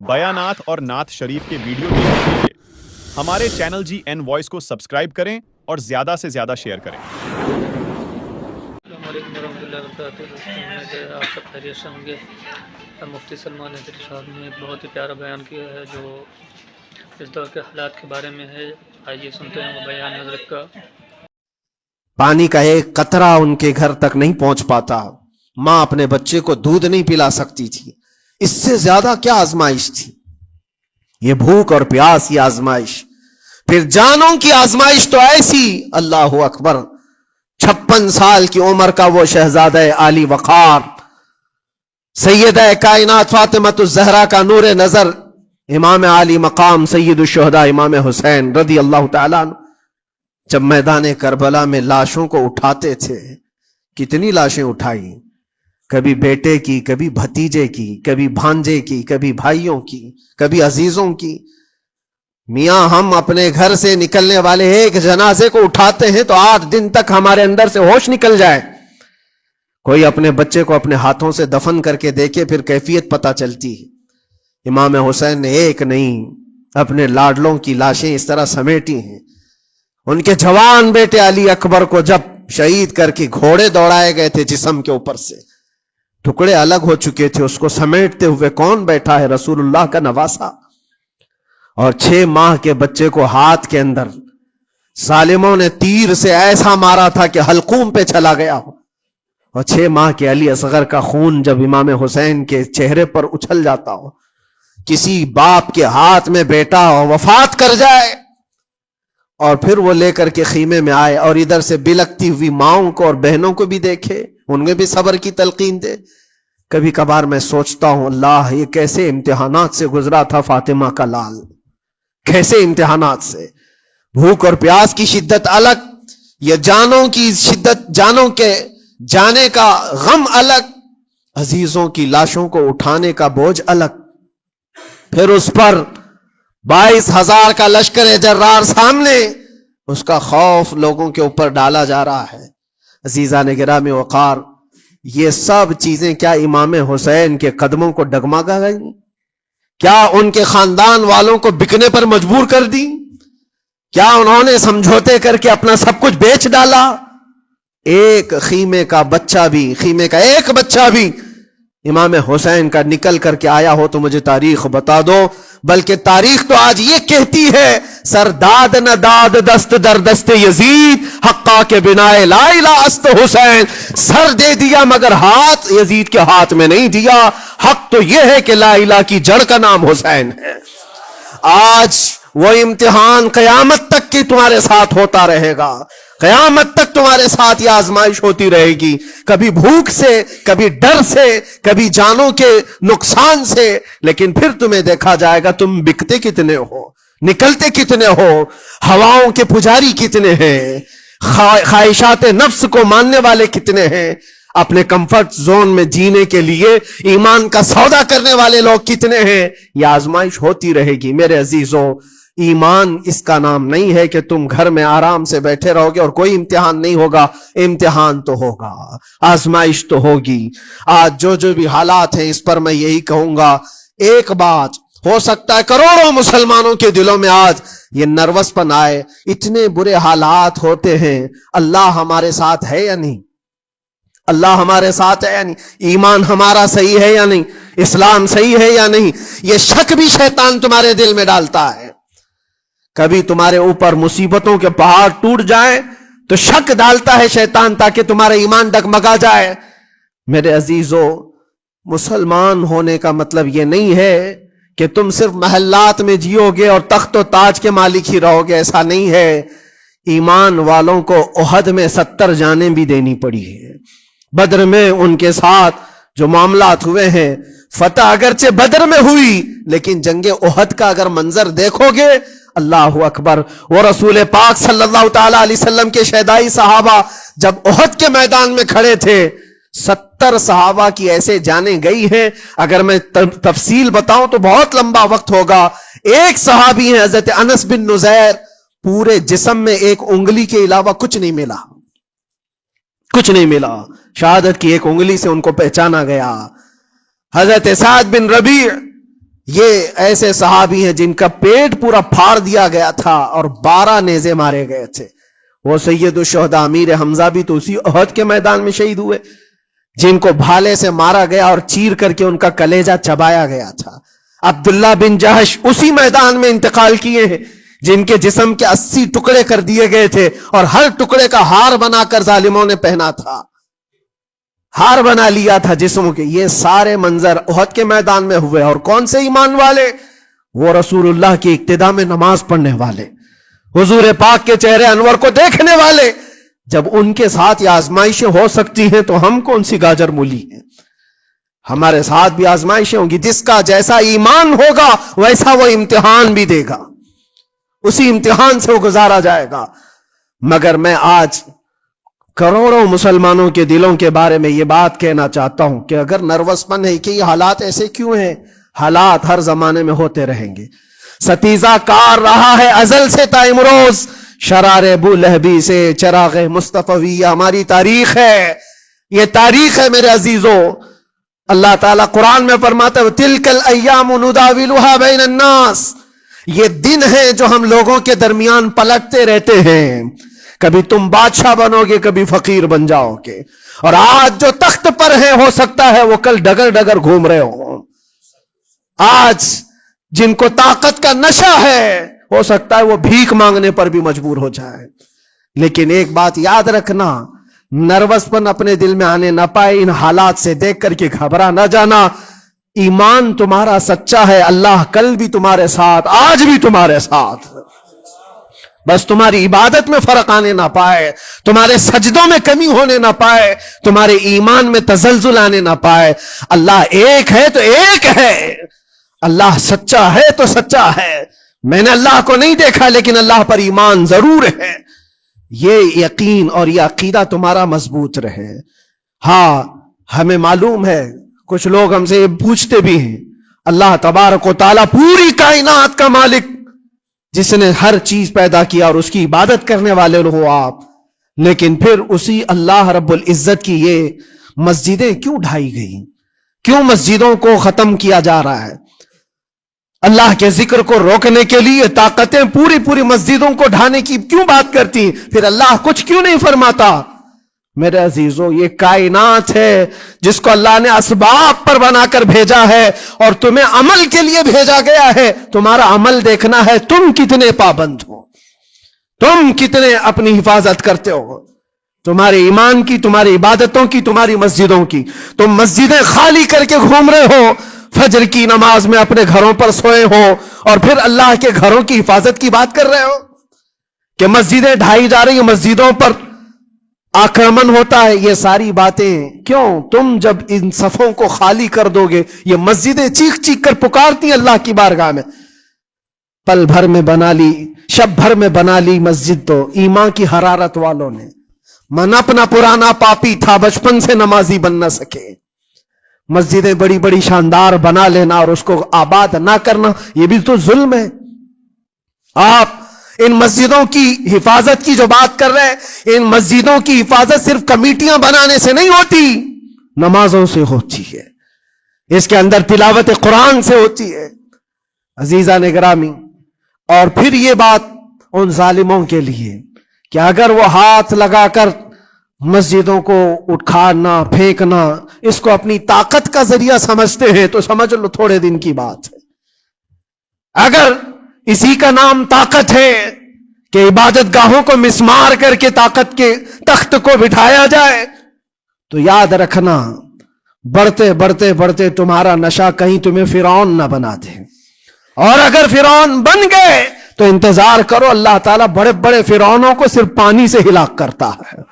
بیانات اور نعت شریف کے ویڈیو دیکھنے کے لیے ہمارے چینل جی این وائس کو سبسکرائب کریں اور زیادہ سے زیادہ شیئر کریں۔ السلام علیکم ورحمۃ اللہ وبرکاتہ۔ امید ہے آپ سب خیریت سے ہوں گے۔ مفتی سلمان ندوی صاحب نے ایک بہت ہی پیارا بیان کیا ہے جو اس دور کے حالات کے بارے میں ہے۔ آئیے سنتے ہیں وہ بیان حضرت کا۔ پانی کا ایک قطرہ ان کے گھر تک نہیں پہنچ پاتا، ماں اپنے بچے کو دودھ نہیں پلا سکتی تھی، اس سے زیادہ کیا آزمائش تھی؟ یہ بھوک اور پیاس، یہ آزمائش، پھر جانوں کی آزمائش تو ایسی، اللہ اکبر، 56 سال کی عمر کا وہ شہزادہ عالی وقار، سیدہ کائنات فاطمہ الزہرا کا نور نظر، امام عالی مقام سید الشہداء امام حسین رضی اللہ تعالیٰ عنہ جب میدان کربلا میں لاشوں کو اٹھاتے تھے، کتنی لاشیں اٹھائی، کبھی بیٹے کی، کبھی بھتیجے کی، کبھی بھانجے کی، کبھی بھائیوں کی، کبھی عزیزوں کی۔ میاں ہم اپنے گھر سے نکلنے والے ایک جنازے کو اٹھاتے ہیں تو 8 دن تک ہمارے اندر سے ہوش نکل جائے۔ کوئی اپنے بچے کو اپنے ہاتھوں سے دفن کر کے دیکھے، پھر کیفیت پتہ چلتی ہے۔ امام حسین نے ایک نہیں اپنے لاڈلوں کی لاشیں اس طرح سمیٹی ہیں۔ ان کے جوان بیٹے علی اکبر کو جب شہید کر کے گھوڑے دوڑائے گئے تھے جسم کے اوپر سے، ٹکڑے الگ ہو چکے تھے، اس کو سمیٹتے ہوئے کون بیٹھا ہے؟ رسول اللہ کا نواسا۔ اور 6 ماہ کے بچے کو ہاتھ کے اندر ظالموں نے تیر سے ایسا مارا تھا کہ حلقوم پہ چلا گیا ہو، اور 6 ماہ کے علی اصغر کا خون جب امام حسین کے چہرے پر اچھل جاتا ہو، کسی باپ کے ہاتھ میں بیٹا وفات کر جائے اور پھر وہ لے کر کے خیمے میں آئے اور ادھر سے بلکتی ہوئی ماؤں کو اور بہنوں کو بھی دیکھے، ان میں بھی صبر کی تلقین دے۔ کبھی کبھار میں سوچتا ہوں اللہ یہ کیسے امتحانات سے گزرا تھا فاطمہ کا لال، کیسے امتحانات سے، بھوک اور پیاس کی شدت الگ، یہ جانوں کی شدت، جانوں کے جانے کا غم الگ، عزیزوں کی لاشوں کو اٹھانے کا بوجھ الگ، پھر اس پر 22,000 کا لشکر جرار سامنے، اس کا خوف لوگوں کے اوپر ڈالا جا رہا ہے۔ عزیزان گرامی وقار، یہ سب چیزیں کیا امام حسین کے قدموں کو ڈگمگا گئی؟ کیا ان کے خاندان والوں کو بکنے پر مجبور کر دی؟ کیا انہوں نے سمجھوتے کر کے اپنا سب کچھ بیچ ڈالا؟ ایک خیمے کا بچہ بھی، خیمے کا ایک بچہ بھی امام حسین کا نکل کر کے آیا ہو تو مجھے تاریخ بتا دو، بلکہ تاریخ تو آج یہ کہتی ہے سرداد نہ داد دست در دست یزید، حقا کے بنا لا الہ است حسین، سر دے دیا مگر ہاتھ یزید کے ہاتھ میں نہیں دیا۔ حق تو یہ ہے کہ لا الہ کی جڑ کا نام حسین ہے۔ آج وہ امتحان قیامت تک کی تمہارے ساتھ ہوتا رہے گا، قیامت تک تمہارے ساتھ یہ آزمائش ہوتی رہے گی، کبھی بھوک سے، کبھی ڈر سے، کبھی جانوں کے نقصان سے، لیکن پھر تمہیں دیکھا جائے گا تم بکتے کتنے ہو، نکلتے کتنے ہو، ہواؤں کے پجاری کتنے ہیں، خواہشات نفس کو ماننے والے کتنے ہیں، اپنے کمفرٹ زون میں جینے کے لیے ایمان کا سودا کرنے والے لوگ کتنے ہیں۔ یہ آزمائش ہوتی رہے گی میرے عزیزوں۔ ایمان اس کا نام نہیں ہے کہ تم گھر میں آرام سے بیٹھے رہو گے اور کوئی امتحان نہیں ہوگا، امتحان تو ہوگا، آزمائش تو ہوگی۔ آج جو بھی حالات ہیں اس پر میں یہی کہوں گا، ایک بات ہو سکتا ہے کروڑوں مسلمانوں کے دلوں میں آج یہ نروس پن آئے، اتنے برے حالات ہوتے ہیں، اللہ ہمارے ساتھ ہے یا نہیں؟ اللہ ہمارے ساتھ ہے یا نہیں؟ ایمان ہمارا صحیح ہے یا نہیں؟ اسلام صحیح ہے یا نہیں؟ یہ شک بھی شیطان تمہارے دل میں ڈالتا ہے۔ کبھی تمہارے اوپر مصیبتوں کے پہاڑ ٹوٹ جائیں تو شک ڈالتا ہے شیطان تاکہ تمہارا ایمان ڈگمگا جائے۔ میرے عزیزو، مسلمان ہونے کا مطلب یہ نہیں ہے کہ تم صرف محلات میں جیو گے اور تخت و تاج کے مالک ہی رہو گے، ایسا نہیں ہے۔ ایمان والوں کو احد میں 70 جانیں بھی دینی پڑی ہے، بدر میں ان کے ساتھ جو معاملات ہوئے ہیں، فتح اگرچہ بدر میں ہوئی لیکن جنگ احد کا اگر منظر دیکھو گے، اللہ اکبر، وہ رسول پاک صلی اللہ تعالی علیہ وسلم کے شہدائی صحابہ جب احد کے میدان میں کھڑے تھے، 70 صحابہ کی ایسے جانیں گئی ہیں، اگر میں تفصیل بتاؤں تو بہت لمبا وقت ہوگا۔ ایک صحابی ہیں حضرت انس بن نزیر، پورے جسم میں ایک انگلی کے علاوہ کچھ نہیں ملا، کچھ نہیں ملا، شہادت کی ایک انگلی سے ان کو پہچانا گیا۔ حضرت سعد بن ربیع، یہ ایسے صحابی ہیں جن کا پیٹ پورا پھاڑ دیا گیا تھا اور 12 نیزے مارے گئے تھے. وہ سید الشہداء امیر حمزہ بھی تو اسی احد کے میدان میں شہید ہوئے، جن کو بھالے سے مارا گیا اور چیر کر کے ان کا کلیجہ چبایا گیا تھا. عبداللہ بن جہش اسی میدان میں انتقال کیے ہیں جن کے جسم کے 80 ٹکڑے کر دیے گئے تھے اور ہر ٹکڑے کا ہار بنا کر ظالموں نے پہنا تھا، ہار بنا لیا تھا جسموں کے. یہ سارے منظر احد کے میدان میں ہوئے. اور کون سے ایمان والے؟ وہ رسول اللہ کی اقتداء میں نماز پڑھنے والے، حضور پاک کے چہرے انور کو دیکھنے والے. جب ان کے ساتھ یہ آزمائشیں ہو سکتی ہیں تو ہم کون سی گاجر مولی ہیں؟ ہمارے ساتھ بھی آزمائشیں ہوں گی. جس کا جیسا ایمان ہوگا ویسا وہ امتحان بھی دے گا، اسی امتحان سے وہ گزارا جائے گا. مگر میں آج کروڑوں مسلمانوں کے دلوں کے بارے میں یہ بات کہنا چاہتا ہوں کہ اگر نروس پن ہے کہ یہ حالات ایسے کیوں ہیں، حالات ہر زمانے میں ہوتے رہیں گے. ستیزہ کار رہا ہے ازل سے تا امروز، شرار ابو لہبی سے چراغ مصطفی. ہماری تاریخ ہے، یہ تاریخ ہے میرے عزیزوں. اللہ تعالیٰ قرآن میں فرماتا ہے تِلْكَ الْأَيَّامُ نُدَاوِلُهَا بَيْنَ النَّاسِ. یہ دن ہیں جو ہم لوگوں کے درمیان پلٹتے رہتے ہیں. کبھی تم بادشاہ بنو گے، کبھی فقیر بن جاؤ گے. اور آج جو تخت پر ہیں ہو سکتا ہے وہ کل ڈگر ڈگر گھوم رہے ہوں. آج جن کو طاقت کا نشہ ہے ہو سکتا ہے وہ بھیک مانگنے پر بھی مجبور ہو جائے. لیکن ایک بات یاد رکھنا، نروس پن اپنے دل میں آنے نہ پائے. ان حالات سے دیکھ کر کے گھبرا نہ جانا. ایمان تمہارا سچا ہے، اللہ کل بھی تمہارے ساتھ، آج بھی تمہارے ساتھ. بس تمہاری عبادت میں فرق آنے نہ پائے، تمہارے سجدوں میں کمی ہونے نہ پائے، تمہارے ایمان میں تزلزل آنے نہ پائے. اللہ ایک ہے تو ایک ہے، اللہ سچا ہے تو سچا ہے. میں نے اللہ کو نہیں دیکھا لیکن اللہ پر ایمان ضرور ہے. یہ یقین اور یہ عقیدہ تمہارا مضبوط رہے. ہاں ہمیں معلوم ہے، کچھ لوگ ہم سے یہ پوچھتے بھی ہیں، اللہ تبارک و تعالیٰ پوری کائنات کا مالک جس نے ہر چیز پیدا کیا اور اس کی عبادت کرنے والے ہو آپ، لیکن پھر اسی اللہ رب العزت کی یہ مسجدیں کیوں ڈھائی گئی؟ کیوں مسجدوں کو ختم کیا جا رہا ہے؟ اللہ کے ذکر کو روکنے کے لیے طاقتیں پوری مسجدوں کو ڈھانے کی کیوں بات کرتی؟ پھر اللہ کچھ کیوں نہیں فرماتا؟ میرے عزیزوں، یہ کائنات ہے جس کو اللہ نے اسباب پر بنا کر بھیجا ہے اور تمہیں عمل کے لیے بھیجا گیا ہے. تمہارا عمل دیکھنا ہے، تم کتنے پابند ہو، تم کتنے اپنی حفاظت کرتے ہو، تمہارے ایمان کی، تمہاری عبادتوں کی، تمہاری مسجدوں کی. تم مسجدیں خالی کر کے گھوم رہے ہو، فجر کی نماز میں اپنے گھروں پر سوئے ہو اور پھر اللہ کے گھروں کی حفاظت کی بات کر رہے ہو کہ مسجدیں ڈھائی جا رہی ہیں، مسجدوں پر آکرمن ہوتا ہے. یہ ساری باتیں کیوں؟ تم جب ان صفوں کو خالی کر دو گے، یہ مسجدیں چیخ چیخ کر پکارتی ہیں اللہ کی بارگاہ میں. پل بھر میں بنا لی، شب بھر میں بنا لی مسجد تو ایمان کی حرارت والوں نے. من اپنا پرانا پاپی تھا، بچپن سے نمازی بن نہ سکے. مسجدیں بڑی بڑی شاندار بنا لینا اور اس کو آباد نہ کرنا، یہ بھی تو ظلم ہے. آپ ان مسجدوں کی حفاظت کی جو بات کر رہے ہیں، ان مسجدوں کی حفاظت صرف کمیٹیاں بنانے سے نہیں ہوتی، نمازوں سے ہوتی ہے، اس کے اندر تلاوت قرآن سے ہوتی ہے. عزیزان گرامی، اور پھر یہ بات ان ظالموں کے لیے کہ اگر وہ ہاتھ لگا کر مسجدوں کو اٹھانا پھینکنا اس کو اپنی طاقت کا ذریعہ سمجھتے ہیں تو سمجھ لو تھوڑے دن کی بات ہے. اگر اسی کا نام طاقت ہے کہ عبادت گاہوں کو مسمار کر کے طاقت کے تخت کو بٹھایا جائے تو یاد رکھنا بڑھتے بڑھتے بڑھتے تمہارا نشہ کہیں تمہیں فرعون نہ بنا دے. اور اگر فرعون بن گئے تو انتظار کرو، اللہ تعالیٰ بڑے بڑے فرعونوں کو صرف پانی سے ہلاک کرتا ہے.